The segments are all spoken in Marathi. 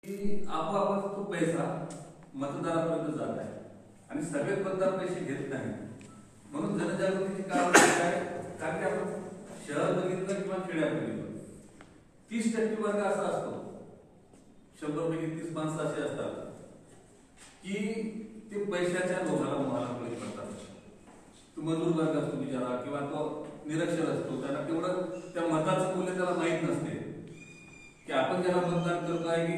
की आपोआपच तो पैसा मतदारापर्यंत जात आहे आणि सगळे मतदार पैसे घेत नाही. म्हणून जनजागृतीची काम काय, कारण की आपण शहर बघितलं किंवा खेड्यात बघितलं 30% वर्ग असा असतो, 100 पैकी 30 माणसं असे असतात की ते पैशाच्या लोभाला मोहाला बळी पडतात. तो मजूर वर्ग असतो बिचारा किंवा तो निरक्षर असतो, त्याला तेवढं त्या मताचं मूल्य त्याला माहीत नसते की आपण ज्याला मतदान करतो आहे की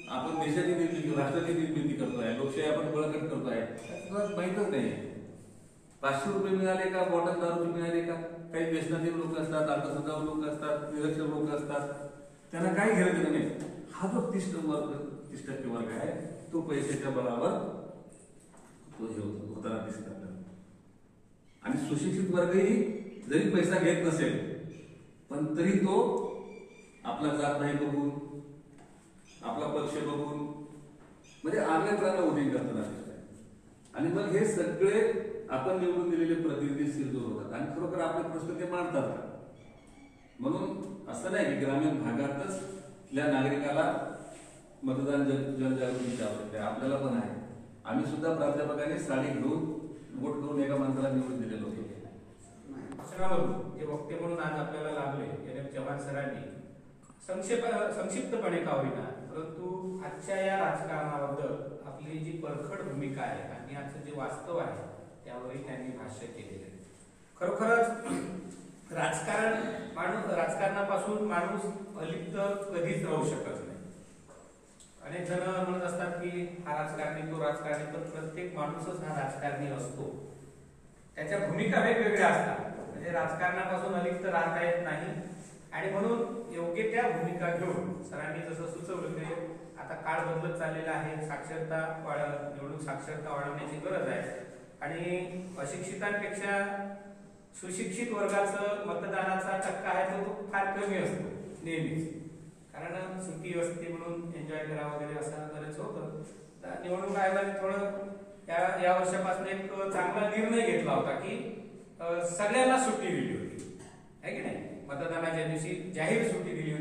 आपण देशाची निर्मिती, राष्ट्राची निर्मिती करतोय, लोकशाही आपण बळकट करतोय, त्याला माहीतच नाही. 500 रुपये मिळाले का, बॉटल दारू मिळाले का, काही व्यसनातील लोक असतात, अल्पसंख्याक लोक असतात, निरक्षर लोक असतात, त्यांना काही घेणं देणं नाही. हा जो 30% वर्ग आहे तो पैशाच्या बळावर तो हे होताना दिसतात. आणि सुशिक्षित वर्गही जरी पैसा घेत नसेल पण तरी तो आपला जात नाही बघून, आपला पक्ष बघून म्हणजे आगळेपणाला उदय करताना दिसतात. आणि मग हे सगळे आपण निवडून दिलेले प्रतिनिधी सिरजोर होतात आणि खरोखर आपले प्रश्न ते मांडतात का. म्हणून असं नाही की ग्रामीण भागातच त्या नागरिकाला मतदान जनजागृतीची आवश्यकता आहे, आपल्याला पण आहे. आम्ही सुद्धा प्राध्यापकांनी साडी घेऊन वोट करून एका माणसाला निवडून दिलेलो होतो. जे वक्ते म्हणून आज आपल्याला लाभले एन.एफ. चव्हाण सरांनी संक्षिप्तपणे का होईना परंतु आजच्या या राजकारणाबद्दल आपली जी परखड भूमिका आहे आणि आजचं जे वास्तव आहे त्यावरही त्यांनी भाष्य केलेलं आहे. खरोखरच राजकारणापासून माणूस अलिप्त कधीच राहू शकत नाही. अनेक जण म्हणत असतात की हा राजकारणी तो राजकारणी, पण प्रत्येक माणूसच हा राजकारणी असतो. त्याच्या भूमिका वेगवेगळ्या असतात, म्हणजे राजकारणापासून अलिप्त राहता येत नाही. आणि म्हणून योग्य त्या भूमिका घेऊन सरांनी जसं सुचवलं ते आता काळ बदलत चाललेला आहे, निवडणूक साक्षरता वाढवण्याची गरज आहे. आणि अशिक्षितांपेक्षा सुशिक्षित वर्गाचं मतदानाचा टक्का आहे तो फार कमी असतो नेहमीच, कारण सुट्टी असते म्हणून एन्जॉय करा वगैरे असं बरेच होतं. निवडणूक आयोगाने थोडं या वर्षापासून एक चांगला निर्णय घेतला होता की सगळ्यांना सुट्टी दिली होती, आहे की नाही. मतदानाच्या दिवशी जाहीर सुट्टी दिली